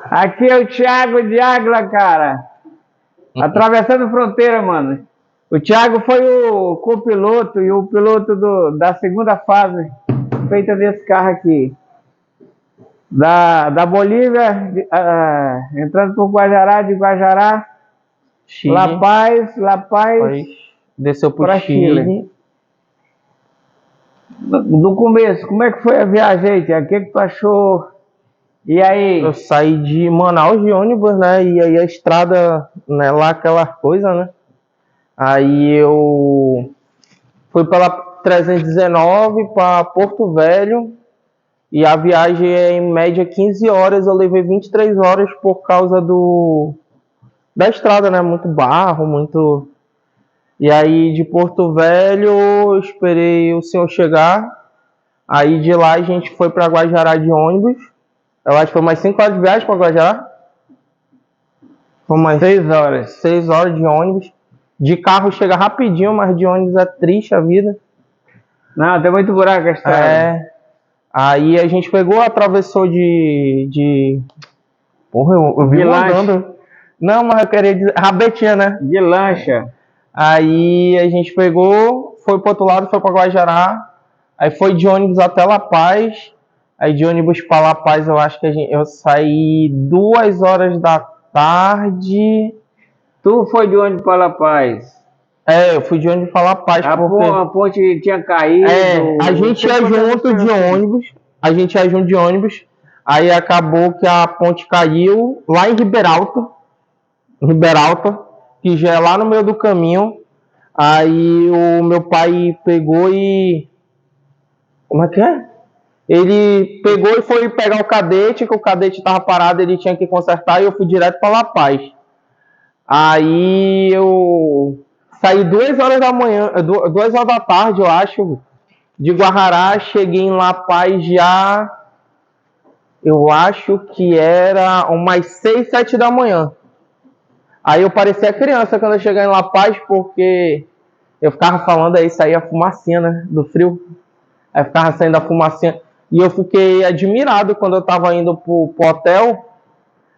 Aqui é o Thiago de Águila, cara. Atravessando fronteira, mano. O Thiago foi o copiloto e o piloto da segunda fase feita desse carro aqui. Da Bolívia, entrando por Guajará, de Guajará, Chile. La Paz, desceu para pro Chile. Do começo, como é que foi a viagem, Thiago? O que tu achou? E aí? Eu saí de Manaus de ônibus, né? E aí a estrada, né, lá aquela coisa, né? Aí eu fui pela 319 para Porto Velho. E a viagem é em média 15 horas. Eu levei 23 horas por causa da estrada, né? Muito barro, muito. E aí de Porto Velho eu esperei o senhor chegar. Aí de lá a gente foi para Guajará de ônibus. Eu acho que foi mais 5 horas de viagem para Guajará. Foi mais 6 horas. 6 horas de ônibus. De carro chega rapidinho, mas de ônibus é triste a vida. Não, tem muito buraco a estrada. É. Aí a gente pegou, atravessou Porra, eu vi andando. Não, mas eu queria dizer. Rabetinha, né? De lancha. Aí a gente pegou, foi pro outro lado, foi pra Guajará. Aí foi de ônibus até La Paz. Aí de ônibus pra La Paz eu acho que eu saí 2 horas da tarde. Tu foi de ônibus para La Paz? É, eu fui de ônibus pra La Paz. A ponte tinha caído. A gente ia junto de ônibus. A gente ia junto de ônibus. Aí acabou que a ponte caiu lá em Riberalta, que já é lá no meio do caminho. Aí o meu pai pegou e... Como é que é? Ele pegou e foi pegar o cadete, que o cadete estava parado, ele tinha que consertar, e eu fui direto para La Paz. Aí eu saí 2 horas da manhã, 2 horas da tarde, eu acho, de Guajará, cheguei em La Paz já... Eu acho que era umas 6, 7 da manhã. Aí eu parecia criança quando eu cheguei em La Paz, porque eu ficava falando, aí saía a fumacinha, né, do frio. Aí ficava saindo a fumacinha. E eu fiquei admirado quando eu tava indo pro hotel.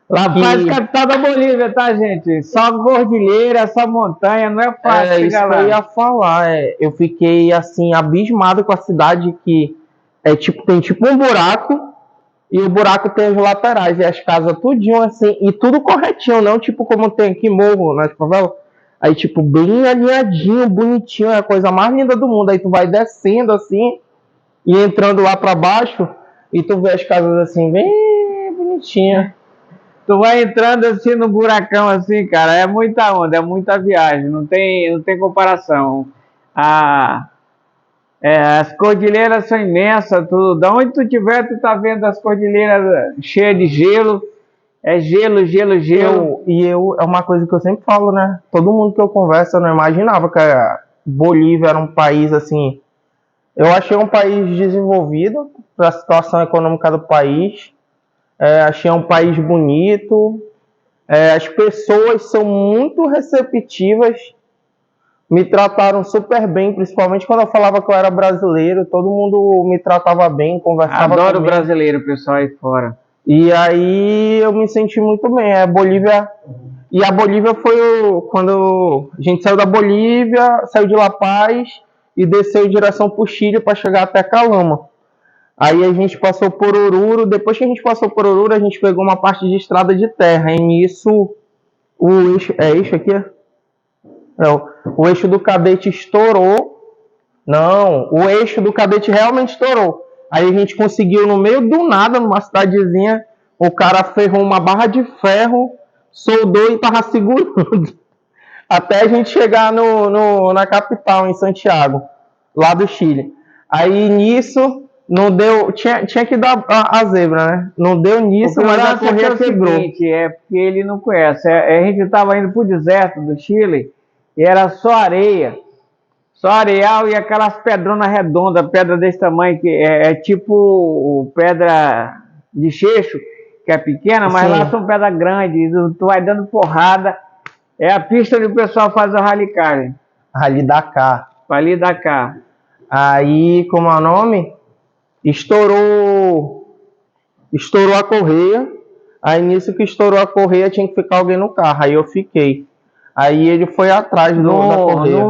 La Paz, capital da Bolívia, tá, gente? Só cordilheira, só montanha, não é fácil chegar isso lá. Que eu ia falar. Eu fiquei, assim, abismado com a cidade, que tem tipo um buraco. E o buraco tem as laterais, e as casas tudinho assim, e tudo corretinho, não tipo como tem aqui morro nas favelas. Aí tipo, bem alinhadinho, bonitinho, é a coisa mais linda do mundo. Aí tu vai descendo assim, e entrando lá pra baixo, e tu vê as casas assim, bem bonitinhas. Tu vai entrando assim no buracão assim, cara, é muita onda, é muita viagem, não tem comparação. As cordilheiras são imensas, da onde tu tiver, tu tá vendo as cordilheiras cheias de gelo. É gelo, gelo, gelo. É uma coisa que eu sempre falo, né? Todo mundo que eu converso, eu não imaginava que a Bolívia era um país assim. Eu achei um país desenvolvido para a situação econômica do país. Achei um país bonito. As pessoas são muito receptivas. Me trataram super bem, principalmente quando eu falava que eu era brasileiro. Todo mundo me tratava bem, conversava Adoro comigo. Brasileiro, pessoal aí fora. E aí eu me senti muito bem. A Bolívia foi quando a gente saiu da Bolívia, saiu de La Paz e desceu em direção para o Chile para chegar até Calama. Aí a gente passou por Oruro. Depois que a gente passou por Oruro, a gente pegou uma parte de estrada de terra. E nisso, o eixo aqui? O eixo do cadete estourou. Não, o eixo do cadete realmente estourou. Aí a gente conseguiu, no meio do nada, numa cidadezinha, o cara ferrou uma barra de ferro, soldou e tava segurando. Até a gente chegar na capital, em Santiago, lá do Chile. Aí nisso, não deu. Tinha que dar a zebra, né? Não deu nisso, mas a correia quebrou. Seguinte, porque ele não conhece. A gente tava indo pro deserto do Chile e era só areia. Só areal e aquelas pedronas redondas, pedra desse tamanho, que é tipo pedra de cheixo, que é pequena, mas lá são pedras grandes, tu vai dando porrada. É a pista onde o pessoal faz o Rally Car. Rally Dakar. Rally Dakar. Aí, como é o nome? Estourou a correia. Aí nisso que estourou a correia, tinha que ficar alguém no carro. Aí eu fiquei. Aí ele foi atrás da correia.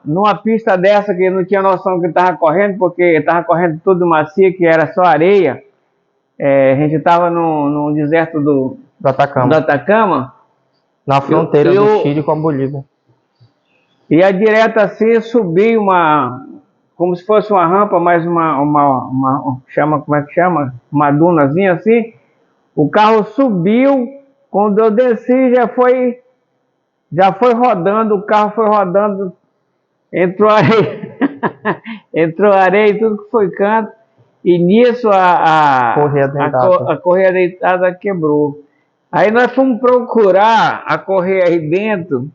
Numa pista dessa que não tinha noção que estava correndo, porque estava correndo tudo macio, que era só areia. A gente estava no deserto do Atacama. Na fronteira do Chile com a Bolívia. Ia direto assim, subi como se fosse uma rampa, mais como é que chama? Uma dunazinha assim. O carro subiu, quando eu desci já foi rodando, o carro foi rodando, entrou areia, entrou areia e tudo que foi canto, e nisso a correia deitada quebrou. Aí nós fomos procurar a correia aí dentro,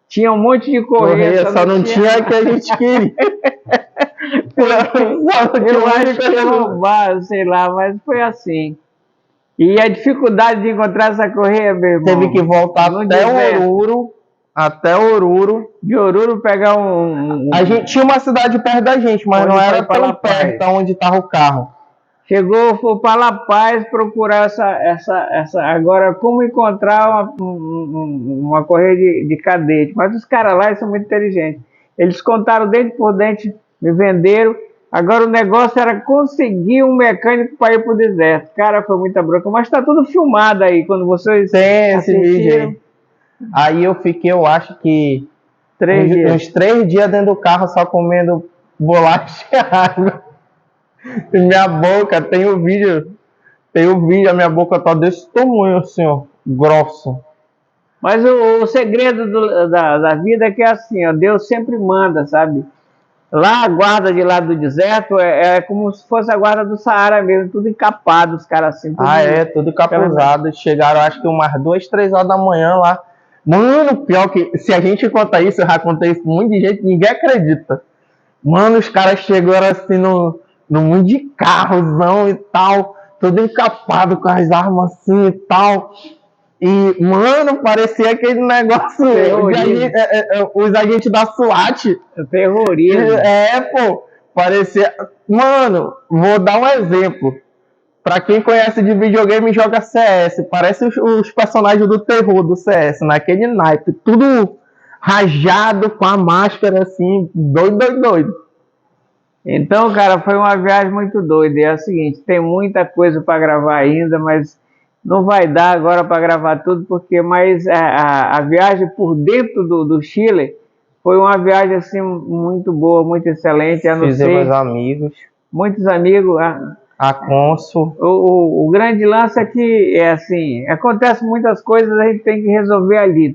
tinha um monte de correia, só não tinha a que a gente queria. Eu acho que roubaram, sei lá, mas foi assim. E a dificuldade de encontrar essa correia, meu irmão. Teve que voltar até Oruro. De Oruro pegar A gente tinha uma cidade perto da gente, mas não era tão perto onde estava o carro. Foi para La Paz procurar essa. Agora, como encontrar uma correia de cadete? Mas os caras lá são muito inteligentes. Eles contaram dente por dente, me venderam. Agora o negócio era conseguir um mecânico para ir para o deserto. Cara, foi muita bronca. Mas está tudo filmado aí, quando vocês tem esse vídeo aí. Eu fiquei, eu acho que uns 3 dias dentro do carro só comendo bolacha e água. E minha boca, tem o vídeo, a minha boca tá desse tamanho assim, ó, grosso. Mas o segredo da vida é que é assim, ó, Deus sempre manda, sabe? Lá a guarda de lá do deserto é como se fosse a guarda do Saara mesmo, tudo encapado, os caras assim. Tudo encapuzado. Chegaram acho que umas 2, 3 horas da manhã lá. Mano, pior que se a gente conta isso, eu já contei isso pra muita gente, ninguém acredita. Mano, os caras chegaram assim no mundo de carrozão e tal, todo encapado com as armas assim e tal. E, mano, parecia aquele negócio, os agentes da SWAT. Terrorismo. Pô, parecia... Mano, vou dar um exemplo. Pra quem conhece de videogame e joga CS, parece os personagens do terror do CS, naquele naipe, tudo rajado, com a máscara assim, doido. Então, cara, foi uma viagem muito doida. E é o seguinte, tem muita coisa para gravar ainda, mas não vai dar agora para gravar tudo, porque a viagem por dentro do Chile foi uma viagem assim muito boa, muito excelente. Fizemos amigos. Muitos amigos. A Consul. O grande lance é que é assim, acontece muitas coisas, a gente tem que resolver ali,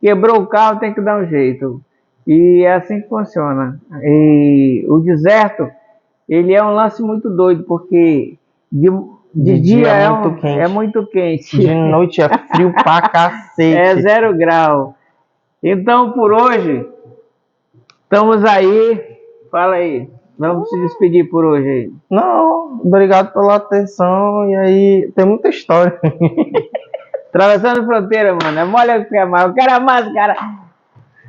quebrou o carro, tem que dar um jeito. E é assim que funciona. E o deserto, ele é um lance muito doido, porque de dia é muito quente. De noite é frio pra cacete. É 0 grau. Então, por hoje, estamos aí. Fala aí. Vamos se despedir por hoje aí. Não, obrigado pela atenção. E aí, tem muita história. Atravessando fronteira, mano. É mole que é mais. Eu quero mais, cara.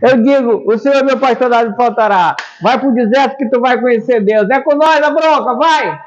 Eu digo, o Senhor meu pastor nada me faltará. Vai pro deserto que tu vai conhecer Deus. É com nós a bronca, vai!